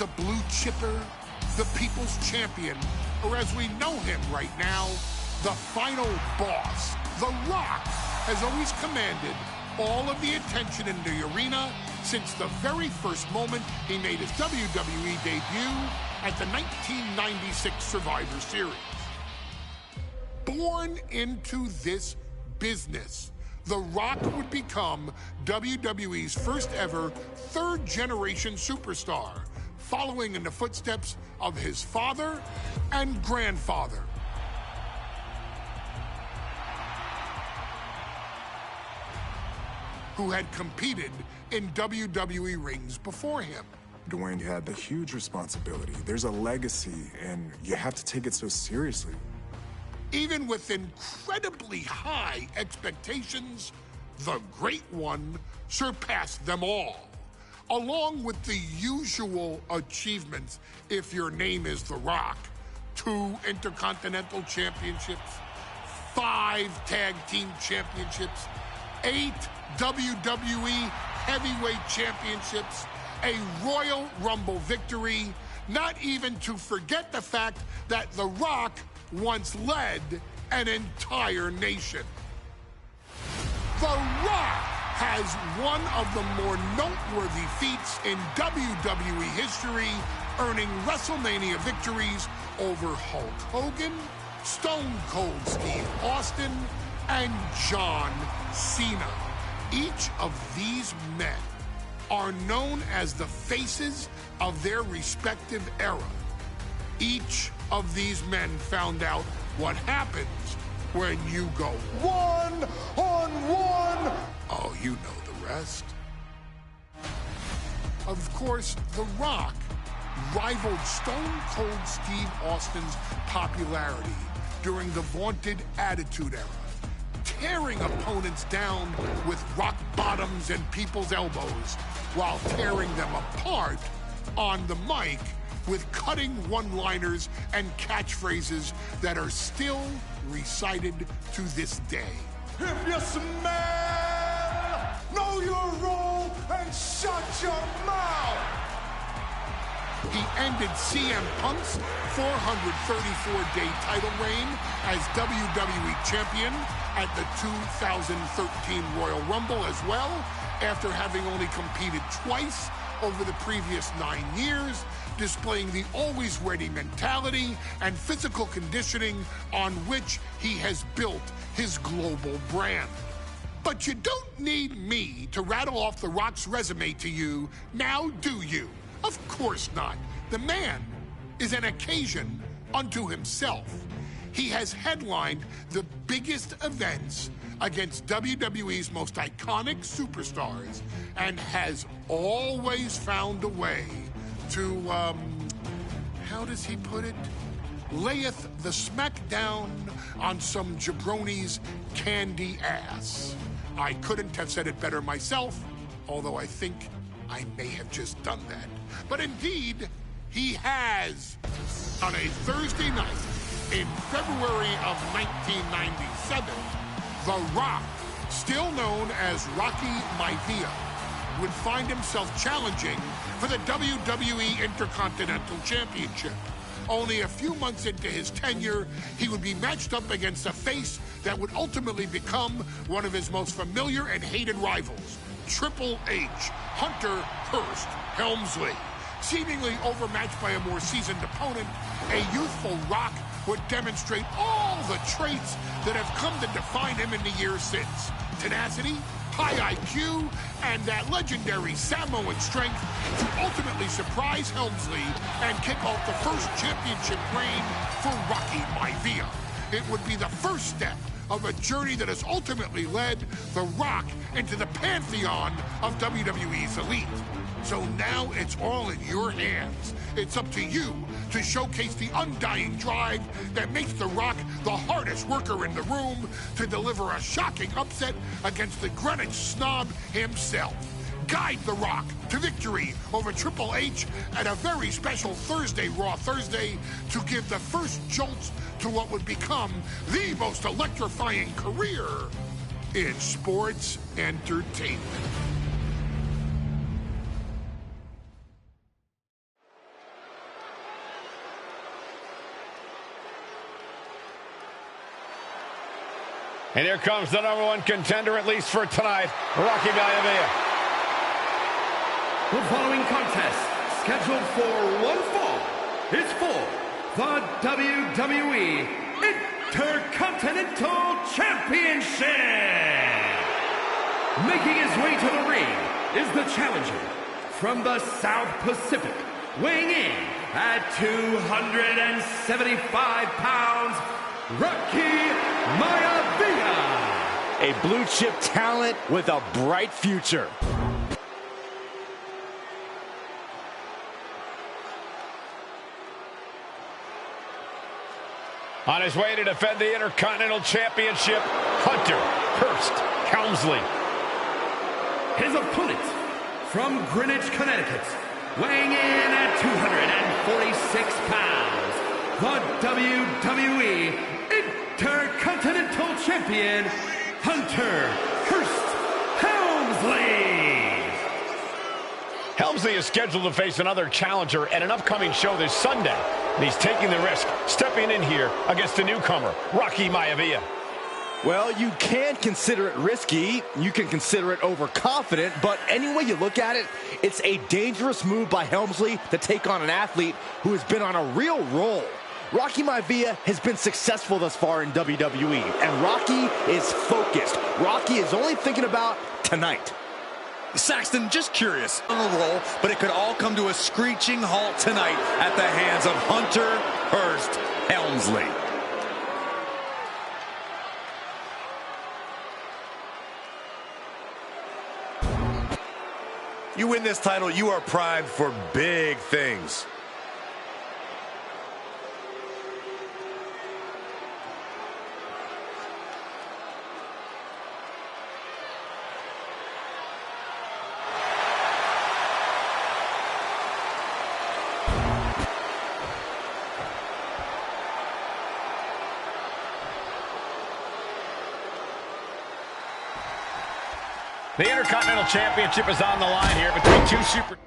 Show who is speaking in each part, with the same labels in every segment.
Speaker 1: He's a blue chipper, the people's champion, or as we know him right now, the final boss. The Rock has always commanded all of the attention in the arena since the very first moment he made his WWE debut at the 1996 Survivor Series. Born into this business, The Rock would become WWE's first ever third-generation superstar, following in the footsteps of his father and grandfather. Who had competed in WWE rings before him.
Speaker 2: Dwayne, you had the huge responsibility. There's a legacy, and you have to take it so seriously.
Speaker 1: Even with incredibly high expectations, the Great One surpassed them all. Along with the usual achievements, if your name is The Rock: 2 Intercontinental Championships, 5 Tag Team Championships, 8 WWE Heavyweight Championships, a Royal Rumble victory, not even to forget the fact that The Rock once led an entire nation. The Rock has one of the more noteworthy feats in WWE history, earning WrestleMania victories over Hulk Hogan, Stone Cold Steve Austin, and John Cena. Each of these men are known as the faces of their respective era. Each of these men found out what happens when you go one-on-one. Oh, you know the rest. Of course, The Rock rivaled Stone Cold Steve Austin's popularity during the vaunted Attitude Era, tearing opponents down with rock bottoms and people's elbows while tearing them apart on the mic with cutting one-liners and catchphrases that are still recited to this day.
Speaker 3: If you smell, know your role and shut your mouth.
Speaker 1: He ended CM Punk's 434-day title reign as WWE Champion at the 2013 Royal Rumble as well, after having only competed twice over the previous 9 years, displaying the always-ready mentality and physical conditioning on which he has built his global brand. But you don't need me to rattle off The Rock's resume to you, now do you? Of course not. The man is an occasion unto himself. He has headlined the biggest events against WWE's most iconic superstars and has always found a way to, how does he put it? Layeth the smackdown on some jabroni's candy ass. I couldn't have said it better myself, although I think I may have just done that. But indeed, he has. On a Thursday night in February of 1997, The Rock, still known as Rocky Maivia, would find himself challenging for the WWE Intercontinental Championship. Only a few months into his tenure, he would be matched up against a face that would ultimately become one of his most familiar and hated rivals, Triple H, Hunter Hearst Helmsley. Seemingly overmatched by a more seasoned opponent, a youthful Rock would demonstrate all the traits that have come to define him in the years since. Tenacity, high IQ, and that legendary Samoan strength to ultimately surprise Helmsley and kick off the first championship reign for Rocky Maivia. It would be the first step of a journey that has ultimately led The Rock into the pantheon of WWE's elite. So now it's all in your hands. It's up to you to showcase the undying drive that makes The Rock the hardest worker in the room to deliver a shocking upset against the Greenwich snob himself. Guide The Rock to victory over Triple H at a very special Thursday, Raw Thursday, to give the first jolts to what would become the most electrifying career in sports entertainment.
Speaker 4: And here comes the #1 contender, at least for tonight, Rocky Maivia.
Speaker 5: The following contest, scheduled for one fall, is for the WWE Intercontinental Championship. Making his way to the ring is the challenger from the South Pacific, weighing in at 275 pounds, Rocky Maivia.
Speaker 6: A blue chip talent with a bright future.
Speaker 4: On his way to defend the Intercontinental Championship, Hunter Hearst Helmsley.
Speaker 5: His opponent from Greenwich, Connecticut, weighing in at 246 pounds, the WWE Intercontinental Champion, Hunter Hearst Helmsley.
Speaker 4: Helmsley is scheduled to face another challenger at an upcoming show this Sunday. And he's taking the risk, stepping in here against the newcomer, Rocky Maivia.
Speaker 6: Well, you can consider it risky, you can consider it overconfident, but any way you look at it, it's a dangerous move by Helmsley to take on an athlete who has been on a real roll. Rocky Maivia has been successful thus far in WWE, and Rocky is focused. Rocky is only thinking about tonight.
Speaker 7: Saxton, just curious on a roll, but it could all come to a screeching halt tonight at the hands of Hunter Hearst Helmsley. You win this title, you are primed for big things.
Speaker 4: The Intercontinental Championship is on the line here between two super...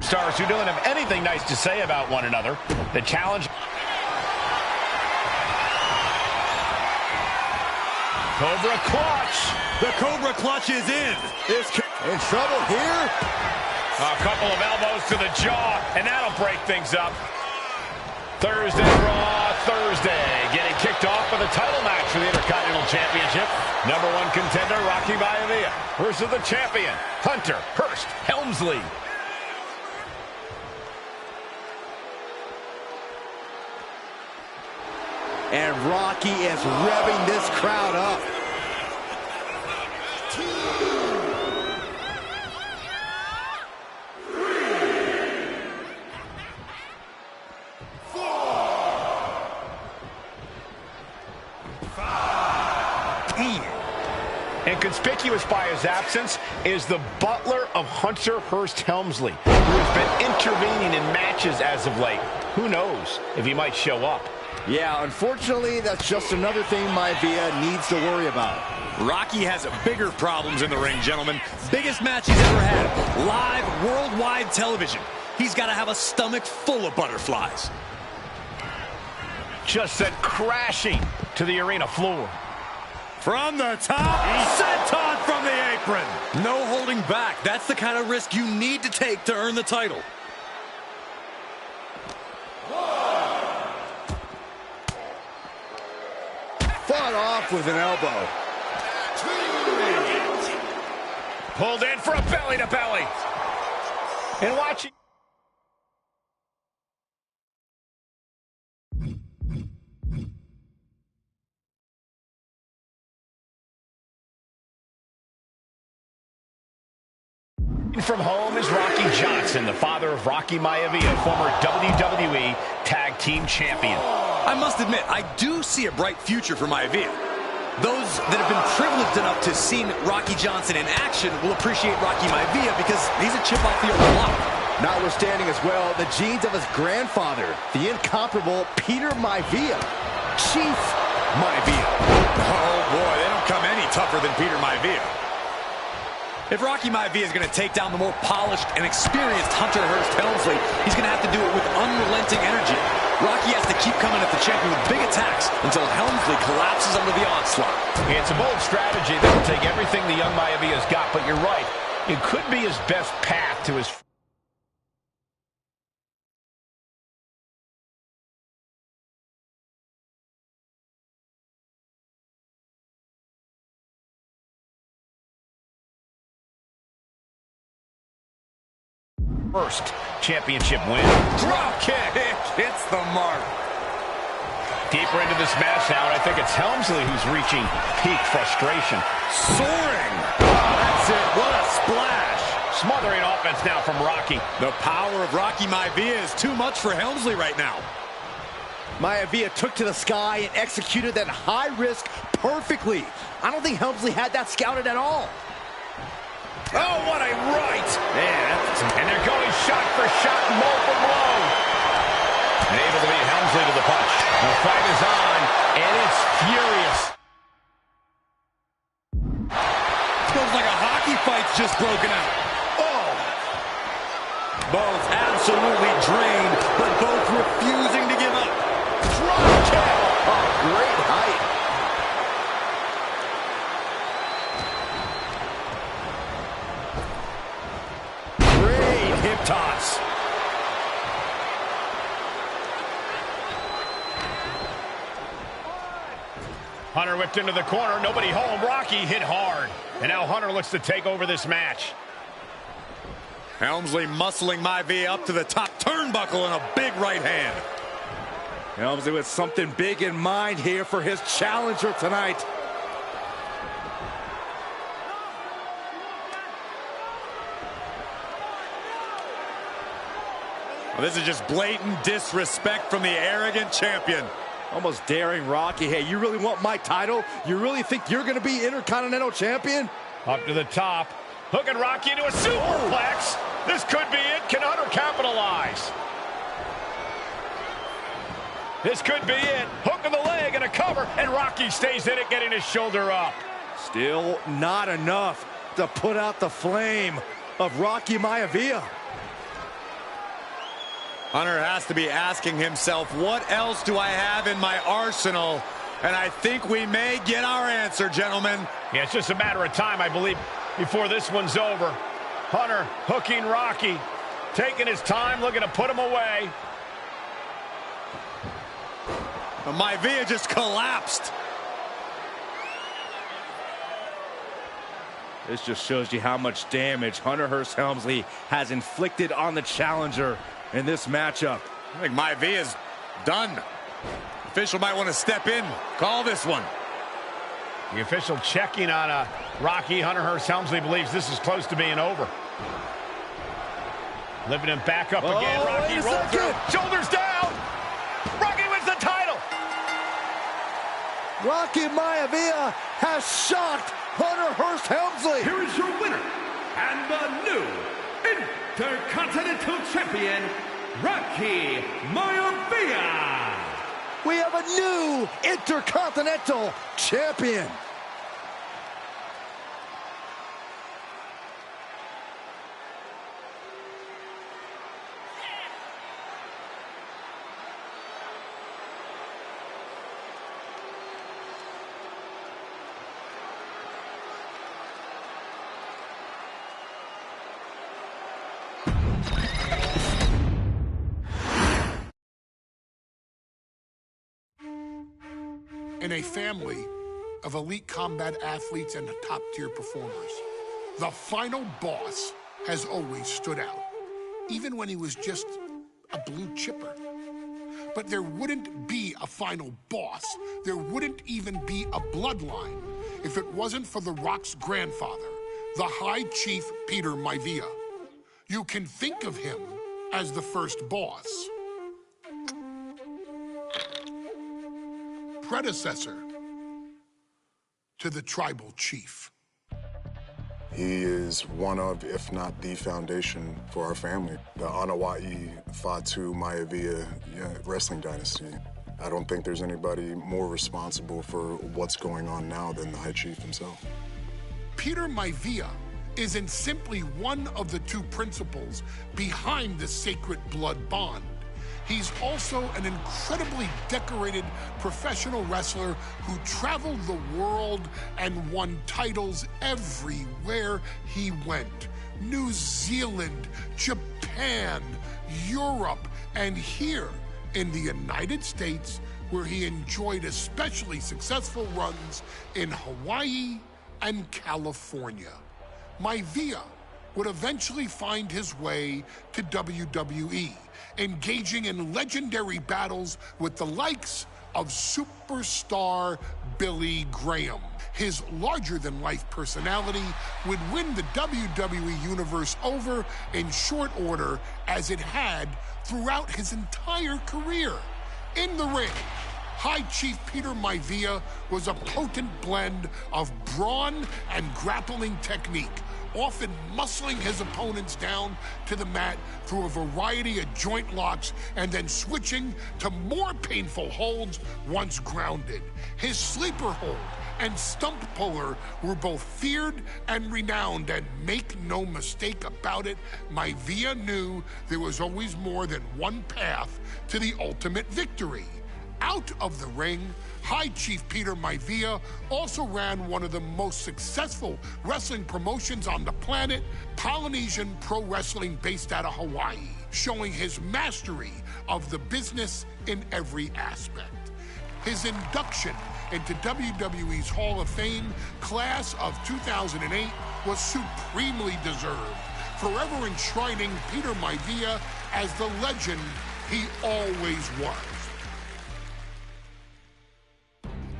Speaker 4: Stars who don't have anything nice to say about one another. The challenge. Cobra Clutch.
Speaker 7: The Cobra Clutch is in.
Speaker 6: In trouble here.
Speaker 4: A couple of elbows to the jaw, and that'll break things up. Thursday Raw, Thursday. Getting kicked off for the title match for the Intercontinental Championship. #1 contender, Rocky Maivia, versus the champion, Hunter Hearst Helmsley.
Speaker 6: And Rocky is revving this crowd up.
Speaker 4: And conspicuous by his absence is the butler of Hunter Hearst Helmsley, who has been intervening in matches as of late. Who knows if he might show up.
Speaker 6: Yeah, unfortunately, that's just another thing Maivia needs to worry about.
Speaker 7: Rocky has bigger problems in the ring, gentlemen. Biggest match he's ever had. Live, worldwide television. He's got to have a stomach full of butterflies.
Speaker 4: Just sent crashing to the arena floor.
Speaker 7: From the top, senton from the apron. No holding back. That's the kind of risk you need to take to earn the title.
Speaker 6: Fought off with an elbow.
Speaker 4: Pulled in for a belly-to-belly. And watching. From home is Rocky Johnson, the father of Rocky Maivia, former WWE Tag Team Champion.
Speaker 7: I must admit, I do see a bright future for Maivia. Those that have been privileged enough to see Rocky Johnson in action will appreciate Rocky Maivia because he's a chip off the old block.
Speaker 6: Notwithstanding as well, the genes of his grandfather, the incomparable Peter Maivia, Chief Maivia.
Speaker 7: Oh boy, they don't come any tougher than Peter Maivia. If Rocky Maivia is going to take down the more polished and experienced Hunter Hearst Helmsley, he's going to have to do it with unrelenting energy. Rocky has to keep coming at the champion with big attacks until Helmsley collapses under the onslaught.
Speaker 4: It's a bold strategy that will take everything the young Maivia's got, but you're right. It could be his best path to his... first championship win.
Speaker 7: Drop kick hits the mark.
Speaker 4: Deeper into this match now, and I think it's Helmsley who's reaching peak frustration.
Speaker 7: Soaring. Oh, that's it. What a splash.
Speaker 4: Smothering offense now from Rocky.
Speaker 7: The power of Rocky Maivia is too much for Helmsley right now.
Speaker 6: Maivia took to the sky and executed that high risk perfectly. I don't think Helmsley had that scouted at all.
Speaker 4: Oh, what a right! And they're going shot for shot, blow for blow. And able to beat Helmsley to the punch. The fight is on, and it's furious.
Speaker 7: Feels like a hockey fight's just broken out. Oh! Both absolutely drained, but both refusing to give up.
Speaker 6: Drop kick! Oh, great height.
Speaker 4: Hip toss. Hunter whipped into the corner. Nobody home. Rocky hit hard. And now Hunter looks to take over this match.
Speaker 7: Helmsley muscling Maivia up to the top turnbuckle in a big right hand.
Speaker 6: Helmsley with something big in mind here for his challenger tonight.
Speaker 7: Well, this is just blatant disrespect from the arrogant champion.
Speaker 6: Almost daring Rocky. Hey, you really want my title? You really think you're going to be Intercontinental Champion?
Speaker 4: Up to the top. Hooking Rocky into a superplex. This could be it. Can Hunter capitalize? This could be it. Hook of the leg and a cover. And Rocky stays in it, getting his shoulder up.
Speaker 6: Still not enough to put out the flame of Rocky Maivia.
Speaker 7: Hunter has to be asking himself, what else do I have in my arsenal? And I think we may get our answer, gentlemen.
Speaker 4: Yeah, it's just a matter of time, I believe, before this one's over. Hunter hooking Rocky, taking his time, looking to put him away.
Speaker 7: Maivia just collapsed.
Speaker 6: This just shows you how much damage Hunter Hearst Helmsley has inflicted on the challenger in this matchup.
Speaker 7: I think Maivia's done. Official might want to step in, call this one.
Speaker 4: The official checking on Rocky. Hunter Hearst Helmsley believes this is close to being over. Lifting him back up again. Rocky rolls through. Shoulders down. Rocky wins the title.
Speaker 6: Rocky Maivia has shocked Hunter Hearst Helmsley.
Speaker 5: Here is your winner and the new Intercontinental Champion, Rocky Maivia.
Speaker 6: We have a new Intercontinental Champion.
Speaker 1: In a family of elite combat athletes and top-tier performers, The final boss has always stood out, even when he was just a blue chipper. But there wouldn't be a final boss. There wouldn't even be a bloodline if it wasn't for The Rock's grandfather, the High Chief Peter Maivia. You can think of him as the first boss. Predecessor to the tribal chief.
Speaker 2: He is one of, if not the foundation for our family. The Anawa'i Fatu Maivia wrestling dynasty. I don't think there's anybody more responsible for what's going on now than the High Chief himself.
Speaker 1: Peter Maivia isn't simply one of the two principals behind the sacred blood bond. He's also an incredibly decorated professional wrestler who traveled the world and won titles everywhere he went. New Zealand, Japan, Europe, and here in the United States, where he enjoyed especially successful runs in Hawaii and California. Maivia would eventually find his way to WWE, engaging in legendary battles with the likes of superstar Billy Graham. His larger-than-life personality would win the WWE Universe over in short order, as it had throughout his entire career. In the ring, High Chief Peter Maivia was a potent blend of brawn and grappling technique, often muscling his opponents down to the mat through a variety of joint locks and then switching to more painful holds once grounded. His sleeper hold and stump puller were both feared and renowned, and make no mistake about it, Maivia knew there was always more than one path to the ultimate victory. Out of the ring, High Chief Peter Maivia also ran one of the most successful wrestling promotions on the planet, Polynesian Pro Wrestling, based out of Hawaii, showing his mastery of the business in every aspect. His induction into WWE's Hall of Fame class of 2008 was supremely deserved, forever enshrining Peter Maivia as the legend he always was.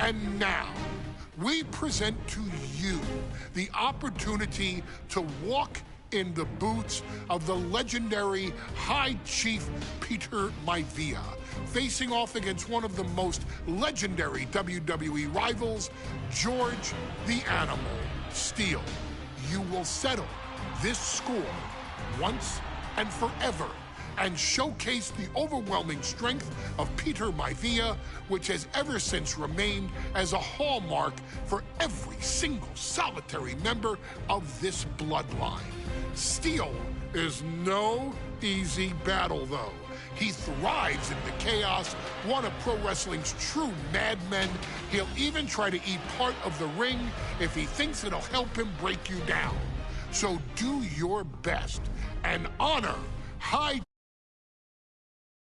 Speaker 1: And now, we present to you the opportunity to walk in the boots of the legendary High Chief Peter Maivia, facing off against one of the most legendary WWE rivals, George the Animal Steele. You will settle this score once and forever, and showcase the overwhelming strength of Peter Maivia, which has ever since remained as a hallmark for every single solitary member of this bloodline. Steele is no easy battle, though. He thrives in the chaos, one of pro wrestling's true madmen. He'll even try to eat part of the ring if he thinks it'll help him break you down. So do your best and honor High